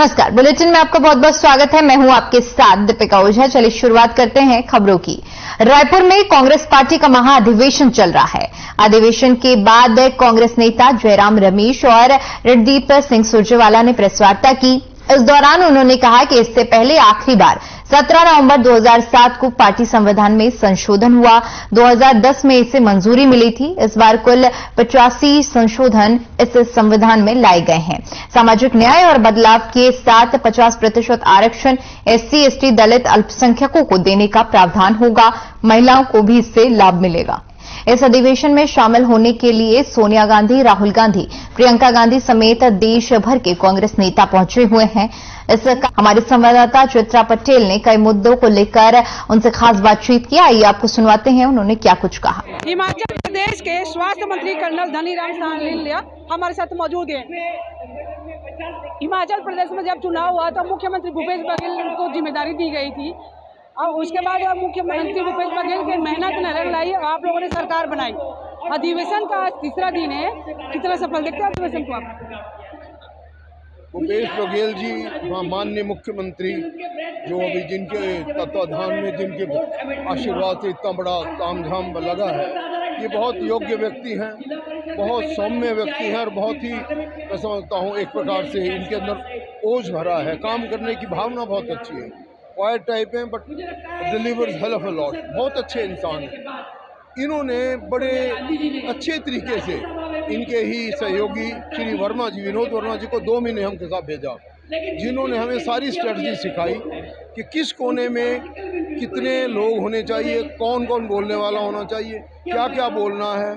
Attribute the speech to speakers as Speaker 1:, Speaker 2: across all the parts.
Speaker 1: नमस्कार, बुलेटिन में आपका बहुत बहुत स्वागत है। मैं हूं आपके साथ दीपिका ओझा। चलिए शुरुआत करते हैं खबरों की। रायपुर में कांग्रेस पार्टी का महाअधिवेशन चल रहा है। अधिवेशन के बाद कांग्रेस नेता जयराम रमेश और रणदीप सिंह सुरजेवाला ने प्रेस वार्ता की। इस दौरान उन्होंने कहा कि इससे पहले आखिरी बार 17 नवंबर 2007 को पार्टी संविधान में संशोधन हुआ। 2010 में इसे मंजूरी मिली थी। इस बार कुल 85 संशोधन इस संविधान में लाए गए हैं। सामाजिक न्याय और बदलाव के साथ 50% आरक्षण एससी, एसटी, दलित, अल्पसंख्यकों को देने का प्रावधान होगा। महिलाओं को भी इससे लाभ मिलेगा। इस अधिवेशन में शामिल होने के लिए सोनिया गांधी, राहुल गांधी, प्रियंका गांधी समेत देश भर के कांग्रेस नेता पहुंचे हुए हैं। हमारे संवाददाता चित्रा पटेल ने कई मुद्दों को लेकर उनसे खास बातचीत की। आइए आपको सुनवाते हैं उन्होंने क्या कुछ कहा।
Speaker 2: हिमाचल प्रदेश के स्वास्थ्य मंत्री कर्नल धनीराम शाहलिया हमारे साथ मौजूद हैं। हिमाचल प्रदेश में जब चुनाव हुआ तो मुख्यमंत्री भूपेश बघेल को जिम्मेदारी दी गई थी और उसके बाद मुख्यमंत्री भूपेश बघेल की मेहनत ने रंग लाई और आप लोगों ने सरकार बनाई। अधिवेशन का आज तीसरा दिन है, कितना सफल देखते हैं अधिवेशन को आप?
Speaker 3: भूपेश बघेल जी माननीय मुख्यमंत्री जो अभी जिनके तत्वाधान में, जिनके आशीर्वाद से इतना बड़ा तामझाम लगा है, ये बहुत योग्य व्यक्ति हैं, बहुत सौम्य व्यक्ति हैं और बहुत ही मैं समझता हूँ एक प्रकार से इनके अंदर ओज भरा है। काम करने की भावना बहुत अच्छी है। क्वाइट टाइप हैं but delivers hell of a lot. बहुत अच्छे इंसान हैं। इन्होंने बड़े अच्छे तरीके से इनके ही सहयोगी श्री वर्मा जी, विनोद वर्मा जी को 2 महीने हमके साथ भेजा, जिन्होंने हमें सारी स्ट्रेटजी सिखाई कि किस कोने में कितने लोग होने चाहिए, कौन कौन बोलने वाला होना चाहिए, क्या क्या बोलना है,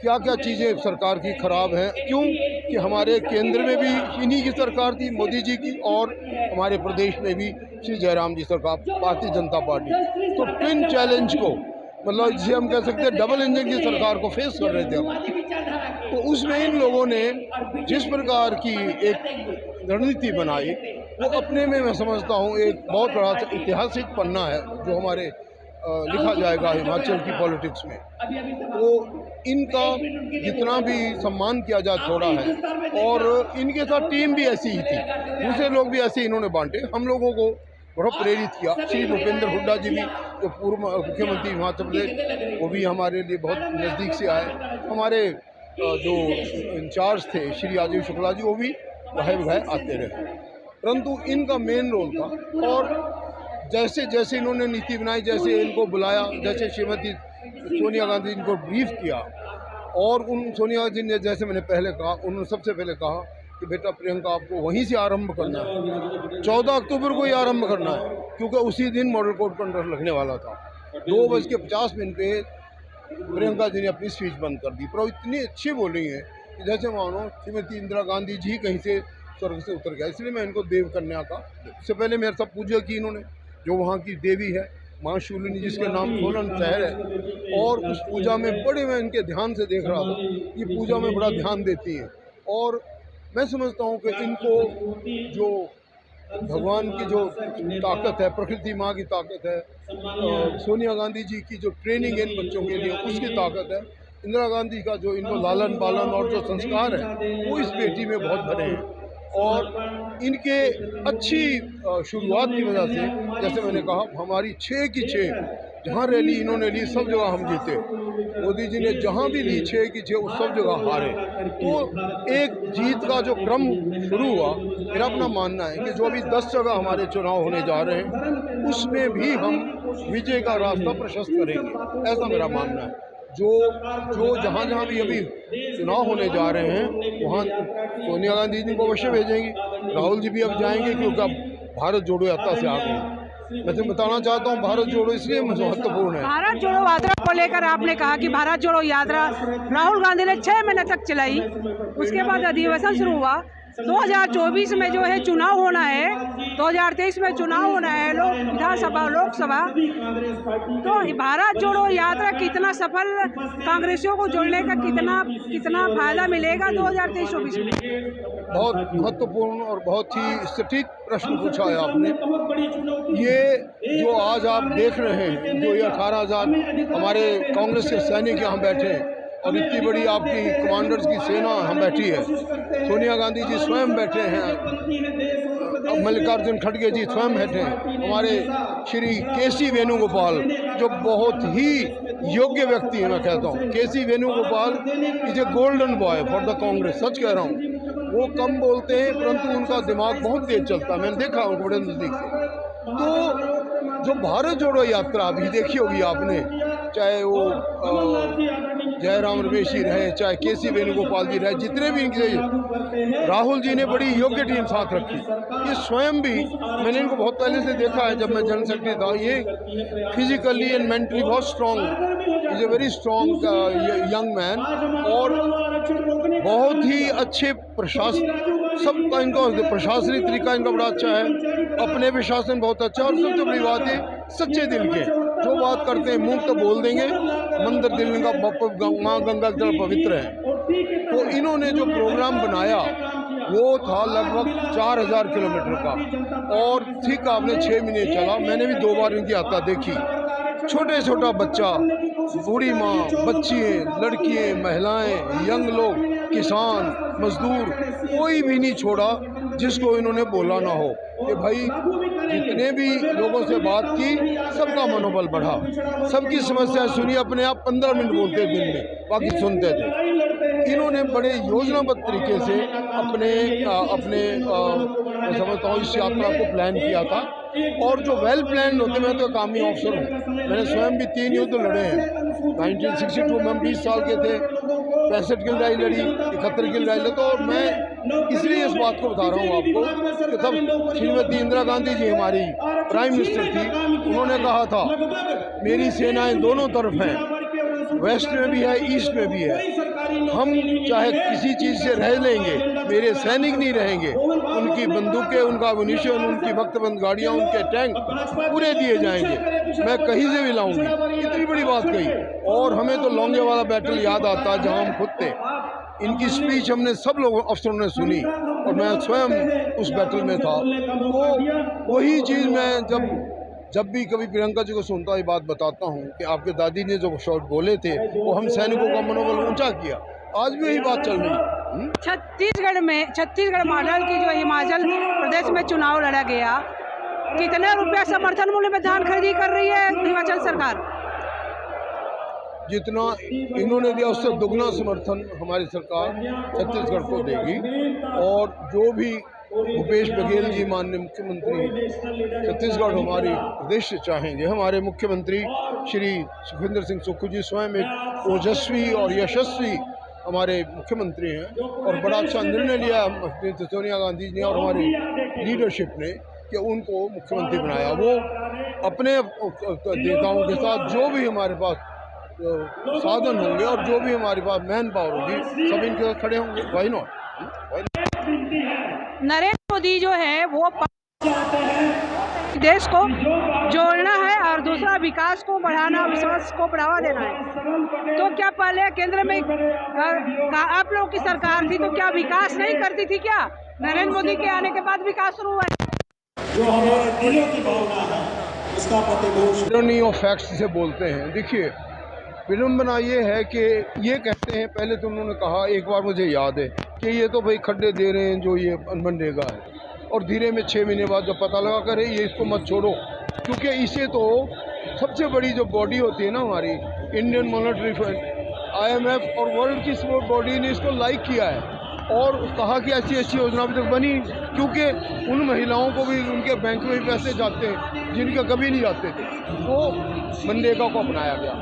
Speaker 3: क्या क्या चीज़ें सरकार की खराब हैं। क्यों कि हमारे केंद्र में भी इन्हीं की सरकार थी, मोदी जी की, और हमारे प्रदेश में भी श्री जयराम जी सरकार, भारतीय जनता पार्टी। तो ट्विन चैलेंज को, मतलब जिसे हम कह सकते हैं डबल इंजन की सरकार को फेस कर रहे थे हम। तो उसमें इन लोगों ने जिस प्रकार की एक रणनीति बनाई वो अपने में मैं समझता हूँ एक बहुत बड़ा ऐतिहासिक पन्ना है जो हमारे लिखा जाएगा हिमाचल की पॉलिटिक्स में। तो इनका जितना भी सम्मान किया जा थोड़ा है, और इनके साथ टीम भी ऐसी ही थी, दूसरे लोग भी ऐसे इन्होंने बांटे, हम लोगों को बहुत प्रेरित किया। श्री भूपेंद्र हुड्डा जी भी जो पूर्व मुख्यमंत्री हिमाचल प्रदेश, वो भी हमारे लिए बहुत नज़दीक से आए। हमारे जो इंचार्ज थे श्री राजीव शुक्ला जी, वो भी बहे बहे आते रहे, परंतु इनका मेन रोल था। और जैसे जैसे इन्होंने नीति बनाई, जैसे इनको बुलाया, जैसे श्रीमती सोनिया गांधी इनको ब्रीफ किया, और उन सोनिया जी ने, जैसे मैंने पहले कहा, उन्होंने सबसे पहले कहा कि बेटा प्रियंका आपको वहीं से आरंभ करना है, 14 अक्टूबर को ही आरंभ करना है, क्योंकि उसी दिन मॉडल कोड कंट्रोल लगने वाला था। 2:50 पे प्रियंका जी ने अपनी स्पीच बंद कर दी, पर इतनी अच्छी बोली है कि जैसे मानो श्रीमती इंदिरा गांधी जी कहीं से स्वर्ग से उतर गया। इसलिए मैं इनको देव कन्या का, इससे पहले मेरे साथ पूजा की इन्होंने, जो वहाँ की देवी है माँ शूलिनी, जिसके नाम सोलन शहर है, और उस पूजा में बड़े मैं इनके ध्यान से देख रहा था, ये पूजा में बड़ा ध्यान देती हैं। और मैं समझता हूँ कि इनको जो भगवान की जो ताकत है, प्रकृति माँ की ताकत है, सोनिया गांधी जी की जो ट्रेनिंग है इन बच्चों के लिए, उसकी ताकत है, इंदिरा गांधी का जो इनको लालन पालन और जो संस्कार है वो इस बेटी में बहुत भरे हैं। और इनके अच्छी शुरुआत की वजह से, जैसे मैंने कहा, हमारी 6 की 6 जहाँ रैली इन्होंने ली सब जगह हम जीते। मोदी जी ने जहाँ भी ली 6 की 6 उस सब जगह हारे। तो एक जीत का जो क्रम शुरू हुआ, मेरा अपना मानना है कि जो अभी 10 जगह हमारे चुनाव होने जा रहे हैं उसमें भी हम विजय का रास्ता प्रशस्त करेंगे, ऐसा मेरा मानना है। जो जहाँ जहाँ भी अभी चुनाव होने जा रहे हैं वहाँ सोनिया गांधी जी को अवश्य भेजेंगी, राहुल जी भी अब जाएंगे, क्योंकि अब भारत जोड़ो यात्रा से आ गए। मैं तो बताना चाहता हूँ भारत जोड़ो इसलिए महत्वपूर्ण है।
Speaker 2: भारत जोड़ो यात्रा को लेकर आपने कहा कि भारत जोड़ो यात्रा राहुल गांधी ने 6 महीने तक चलाई, उसके बाद अधिवेशन शुरू हुआ। 2024 में जो है चुनाव होना है, 2023 में चुनाव होना है, विधानसभा लोकसभा। तो भारत जोड़ो यात्रा कितना सफल, कांग्रेसियों को जोड़ने का कितना फायदा मिलेगा 2023-24 में?
Speaker 3: बहुत महत्वपूर्ण और बहुत ही सटीक प्रश्न पूछा है आपने। ये जो आज आप देख रहे हैं, जो ये 18,000 हमारे कांग्रेस के सैनिक यहाँ बैठे हैं, और इतनी बड़ी आपकी कमांडर्स की सेना हम बैठी है, सोनिया गांधी जी स्वयं बैठे हैं, मल्लिकार्जुन खड़गे जी स्वयं बैठे, हमारे श्री केसी वेणुगोपाल जो बहुत ही योग्य व्यक्ति है, मैं कहता हूँ KC Venugopal is a golden boy for the Congress, सच कह रहा हूँ। वो कम बोलते हैं परंतु उनका दिमाग बहुत तेज चलता है, मैंने देखा उनको बड़े नज़दीक से। तो जो भारत जोड़ो यात्रा अभी देखी होगी आपने, चाहे वो जयराम रमेशी रहे, चाहे केसी वेणुगोपाल जी रहे, जितने भी इनके, राहुल जी ने बड़ी योग्य टीम साथ रखी। ये स्वयं भी मैंने इनको बहुत पहले से देखा है, जब मैं जनरल सेक्रेटरी था। ये फिजिकली एंड मेंटली बहुत strong, is a very strong young man, और बहुत ही अच्छे प्रशासन, सबका इनका प्रशासनिक तरीका इनका बड़ा अच्छा है, अपने भी शासन बहुत अच्छा। और सबसे बड़ी बात है सच्चे दिल के, जो बात करते हैं मुंह तो बोल देंगे, मंदिर दिल का माँ गंगा जल पवित्र है। तो इन्होंने जो प्रोग्राम बनाया वो था लगभग 4000 किलोमीटर का, और ठीक आपने 6 महीने चला। मैंने भी 2 बार इनकी यात्रा देखी। छोटे छोटा बच्चा, बूढ़ी माँ, बच्चियाँ, लड़कियाँ, महिलाएं, यंग लोग, किसान, मजदूर, कोई भी नहीं छोड़ा जिसको इन्होंने बोला ना हो कि भाई, जितने भी लोगों से बात की सबका मनोबल बढ़ा, सबकी समस्या सुनी। अपने आप 15 मिनट बोलते दिन में, बाकी सुनते थे। इन्होंने बड़े योजनाबद्ध तरीके से अपने मैं समझता हूँ इस यात्रा को प्लान किया था, और जो वेल प्लान होते, मैं तो कामी ऑफिसर हूँ, मैंने स्वयं भी 3 युद्ध लड़े हैं। 1962 में हम 20 साल के थे, 65 की लड़ाई लड़ी, 71 की लड़ाई लड़ी। तो मैं इसलिए इस बात को बता रहा हूँ आपको कि तब श्रीमती इंदिरा गांधी जी हमारी प्राइम मिनिस्टर थी, उन्होंने कहा था मेरी सेनाएं दोनों तरफ हैं, वेस्ट में भी है, ईस्ट में भी है, हम चाहे किसी चीज़ से रह लेंगे, मेरे सैनिक नहीं रहेंगे, उनकी बंदूकें, उनका एमुनिशन, उनकी वक्तबंद गाड़ियाँ, उनके टैंक पूरे दिए जाएंगे, मैं कहीं से भी लाऊंगी। इतनी बड़ी बात कही। और हमें तो लौंगे वाला बैटल याद आता है जहाँ हम खुद थे। इनकी स्पीच हमने सब लोग अफसरों ने सुनी, और मैं स्वयं उस बैटल में था। तो वही चीज़ मैं जब भी कभी प्रियंका जी को सुनता ये बात बताता हूँ कि आपके दादी ने जो शॉट बोले थे वो हम सैनिकों का मनोबल ऊंचा किया। आज भी यही बात चल रही है।
Speaker 2: छत्तीसगढ़ मॉडल की जो हिमाचल प्रदेश में चुनाव लड़ा गया, कितने रुपया समर्थन मूल्य में धान खरीदी कर रही है हिमाचल सरकार?
Speaker 3: जितना इन्होंने दिया उससे दुगना समर्थन हमारी सरकार छत्तीसगढ़ को देगी। और जो भी भूपेश बघेल जी माननीय मुख्यमंत्री छत्तीसगढ़ हमारी प्रदेश से चाहेंगे, हमारे मुख्यमंत्री श्री सुखविंदर सिंह सुक्खू जी स्वयं एक ओजस्वी और यशस्वी हमारे मुख्यमंत्री हैं, और बड़ा अच्छा निर्णय लिया सोनिया गांधी जी ने और हमारी लीडरशिप ने कि उनको मुख्यमंत्री बनाया। वो अपने नेताओं के साथ जो भी हमारे पास साधन होंगे और जो भी हमारे पास मैन पावर होगी, सब इनके साथ खड़े होंगे। Why not?
Speaker 2: नरेंद्र मोदी जो है वो देश को जोड़ना है और दूसरा विकास को बढ़ाना, विश्वास को बढ़ावा देना है। तो क्या पहले केंद्र में आप लोगों की सरकार थी तो क्या विकास नहीं करती थी? क्या नरेंद्र मोदी के आने के बाद विकास शुरू हुआ है?
Speaker 4: जो हमारे दिलों की भावना है उसका प्रतिघोष
Speaker 3: फैक्ट्स से बोलते हैं। देखिए, विडम्बना ये है कि ये कहते हैं, पहले तो उन्होंने कहा, एक बार मुझे याद है कि ये तो भाई खड्डे दे रहे हैं जो ये मनरेगा है, और धीरे में 6 महीने बाद जब पता लगा करे ये इसको मत छोड़ो, क्योंकि इसे तो सबसे बड़ी जो बॉडी होती है ना हमारी इंडियन मॉनेटरी फंड, IMF और वर्ल्ड की स्पोर्ट बॉडी ने इसको लाइक किया है और कहा कि ऐसी योजना अभी तक बनी, क्योंकि उन महिलाओं को भी उनके बैंक में भी पैसे जाते हैं जिनके कभी नहीं जाते थे, वो मनरेगा को अपनाया गया।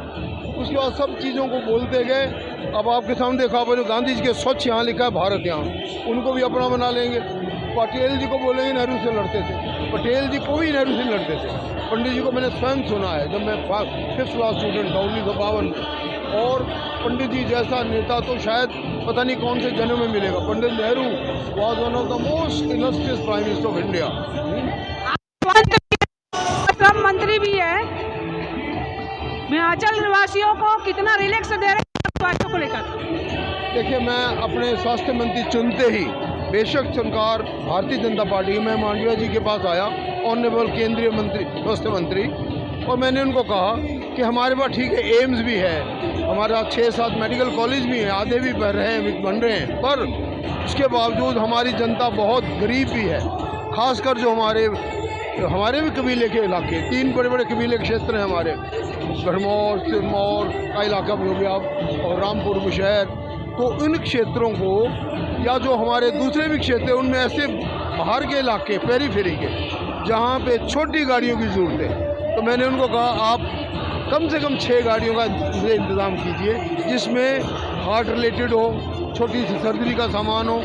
Speaker 3: उसके बाद सब चीज़ों को बोलते गए। अब आपके सामने देखा, बोले गांधी जी के स्वच्छ यहाँ लिखा है, भारत यहाँ, उनको भी अपना बना लेंगे। पटेल जी को बोलेंगे नेहरू से लड़ते थे, पटेल जी को भी नेहरू से लड़ते थे। पंडित जी को मैंने स्वयं सुना है जब मैं 5th क्लास स्टूडेंट था 1952 में, और पंडित जी जैसा नेता तो शायद पता नहीं कौन से जन्म में मिलेगा। Pandit Nehru was one of the most illustrious prime minister of India.
Speaker 2: श्रम मंत्री भी है, हिमाचल निवासियों को कितना रिलैक्स दे रहे हैं को लेकर?
Speaker 3: देखिए, मैं अपने स्वास्थ्य मंत्री चुनते ही बेशक सरकार भारतीय जनता पार्टी, मैं मांडविया जी के पास आया, ऑनरेबल केंद्रीय मंत्री स्वास्थ्य मंत्री, और मैंने उनको कहा कि हमारे पास ठीक है एम्स भी है, हमारे पास 6-7 मेडिकल कॉलेज भी हैं, आधे भी बन रहे हैं, पर उसके बावजूद हमारी जनता बहुत गरीब भी है, खासकर जो हमारे भी कबीले के इलाके, 3 बड़े बड़े कबीले के क्षेत्र हैं हमारे, भरमौर, सिरमौर का इलाका भी हो गया और रामपुर बुशहर, तो इन क्षेत्रों को या जो हमारे दूसरे भी क्षेत्र हैं उनमें ऐसे बाहर के इलाके पेरीफेरी के जहाँ पे छोटी गाड़ियों की ज़रूरत है, तो मैंने उनको कहा आप कम से कम 6 गाड़ियों का इंतज़ाम कीजिए जिसमें हार्ट रिलेटेड हो, छोटी सी सर्जरी का सामान हो,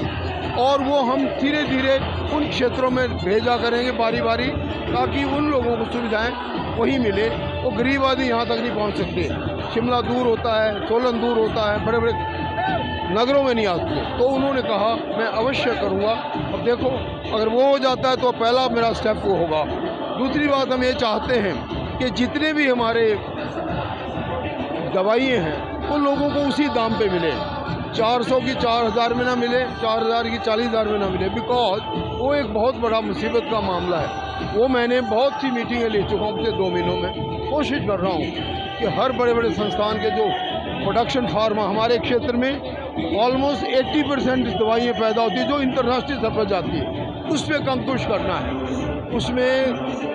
Speaker 3: और वो हम धीरे धीरे उन क्षेत्रों में भेजा करेंगे बारी बारी, ताकि उन लोगों को सुविधाएं वहीं मिले। वो गरीब आदमी यहाँ तक नहीं पहुँच सकते, शिमला दूर होता है, सोलन दूर होता है, बड़े बड़े नगरों में नहीं आते। तो उन्होंने कहा मैं अवश्य करूँगा। अब देखो अगर वो हो जाता है तो पहला मेरा स्टेप वो होगा। दूसरी बात हम ये चाहते हैं कि जितने भी हमारे दवाइयाँ हैं वो लोगों को उसी दाम पे मिले, 400 की 4000 में ना मिले, 4000 की 40,000 में ना मिले, बिकॉज वो एक बहुत बड़ा मुसीबत का मामला है। वो मैंने बहुत सी मीटिंगें ले चुका हूँ पिछले 2 महीनों में। कोशिश कर रहा हूँ कि हर बड़े बड़े संस्थान के जो प्रोडक्शन फार्मा हमारे क्षेत्र में ऑलमोस्ट 80% दवाइयाँ पैदा होती है जो इंटरनेशनल स्तर पर जाती है, उस पर कंकुश करना है, उसमें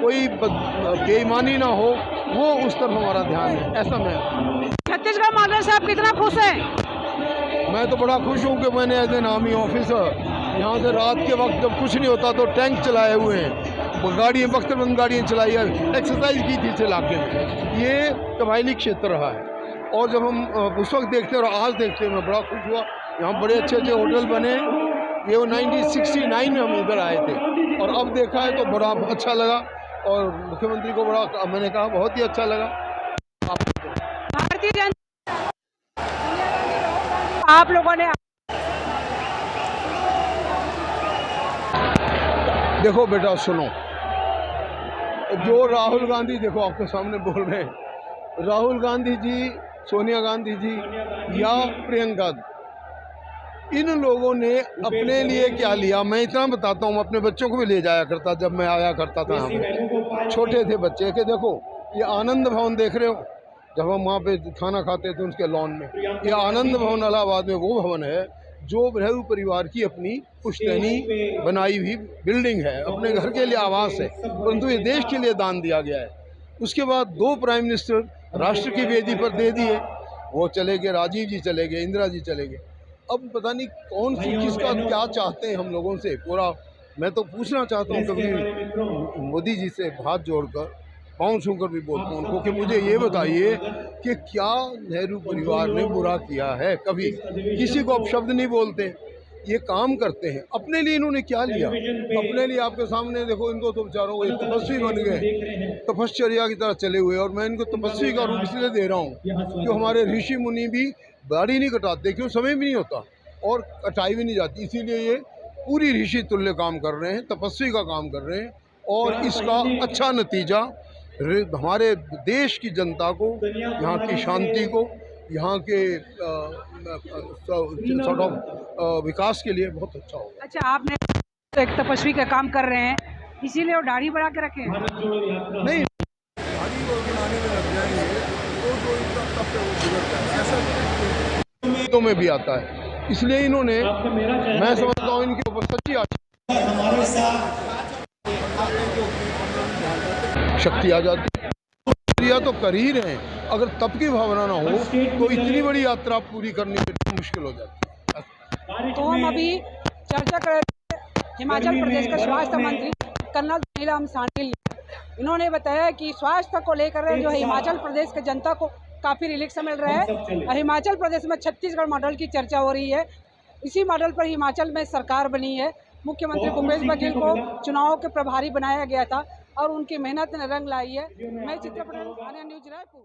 Speaker 3: कोई बेईमानी ना हो, वो उस तरफ हमारा ध्यान है। ऐसा मैं
Speaker 2: छत्तीसगढ़ मॉडल से आप कितना खुश हैं?
Speaker 3: मैं तो बड़ा खुश हूँ कि मैंने एज एन आर्मी ऑफिसर यहाँ से रात के वक्त जब कुछ नहीं होता तो टैंक चलाए हुए हैं, गाड़ियाँ बख्तरबंद गाड़ियाँ चलाई है, एक्सरसाइज की थी इस इलाके में। ये कबायली क्षेत्र रहा है और जब हम उस वक्त देखते और आज देखते मैं बड़ा खुश हुआ। यहाँ बड़े अच्छे अच्छे होटल बने, ये 1969 में हम इधर आए थे और अब देखा है तो बड़ा अच्छा लगा और मुख्यमंत्री को बड़ा मैंने कहा बहुत ही अच्छा लगा।
Speaker 2: भारतीय जनता आप लोगों ने
Speaker 3: देखो बेटा सुनो, जो राहुल गांधी देखो आपके सामने बोल रहे हैं, राहुल गांधी जी, सोनिया गांधी जी या प्रियंका, इन लोगों ने अपने लिए क्या लिया मैं इतना बताता हूँ। अपने बच्चों को भी ले जाया करता जब मैं आया करता था, हम छोटे थे बच्चे के। देखो ये आनंद भवन देख रहे हो, जब हम वहाँ पे खाना खाते थे उसके लॉन में, ये आनंद भवन इलाहाबाद में वो भवन है जो नेहरू परिवार की अपनी पुश्तैनी बनाई हुई बिल्डिंग है, अपने घर के लिए आवास है, परंतु ये देश के लिए दान दिया गया है। उसके बाद 2 प्राइम मिनिस्टर राष्ट्र की वेदी पर दे दिए, वो चले गए, राजीव जी चले गए, इंदिरा जी चले गए। अब पता नहीं कौन सी किसका क्या चाहते हैं हम लोगों से पूरा। मैं तो पूछना चाहता हूँ कभी मोदी जी से हाथ जोड़कर पाँव छूकर भी बोलता हूँ उनको कि मुझे ये बताइए कि क्या नेहरू परिवार ने बुरा किया है? कभी किसी को अपशब्द नहीं बोलते, ये काम करते हैं। अपने लिए इन्होंने क्या लिया? अपने लिए आपके सामने देखो, इनको तो बेचारों को तपस्वी बन गए, तपश्चर्या की तरह चले हुए। और मैं इनको तपस्वी का रूप इसलिए दे रहा हूँ कि हमारे ऋषि मुनि भी दाढ़ी नहीं कटाते, क्यों? समय भी नहीं होता और कटाई भी नहीं जाती, इसीलिए ये पूरी ऋषि तुल्य काम कर रहे हैं, तपस्वी का काम कर रहे हैं। और इसका अच्छा नतीजा हमारे देश की जनता को, यहाँ की शांति को, यहाँ के सॉर्ट ऑफ विकास के लिए बहुत अच्छा होगा।
Speaker 2: अच्छा, आपने तो एक तपस्वी का काम कर रहे हैं, इसीलिए वो दाढ़ी बढ़ा के रखे हैं?
Speaker 3: नहीं, दाढ़ी को बनाने में लग जाएंगे तो इनका तब वो बिगड़ता है, ऐसा तो में भी आता है। इसलिए इन्होंने, मैं समझता हूँ इनके ऊपर सच्ची शक्ति आ जाती है। या तो कर ही रहे हैं, अगर तब की भावना ना हो तो इतनी बड़ी यात्रा पूरी करनी मुश्किल हो जाती है।
Speaker 2: तो हम अभी चर्चा कर रहे हैं हिमाचल प्रदेश के स्वास्थ्य मंत्री कर्नल धनीराम शांडिल। इन्होंने बताया कि स्वास्थ्य को लेकर जो है हिमाचल प्रदेश के जनता को काफ़ी रिलीफ मिल रहा है और हिमाचल प्रदेश में छत्तीसगढ़ मॉडल की चर्चा हो रही है। इसी मॉडल पर हिमाचल में सरकार बनी है। मुख्यमंत्री भूपेश बघेल को चुनाव के प्रभारी बनाया गया था और उनकी मेहनत ने रंग लाई है। मैं चित्र पटेल, आनंद न्यूज, रायपुर।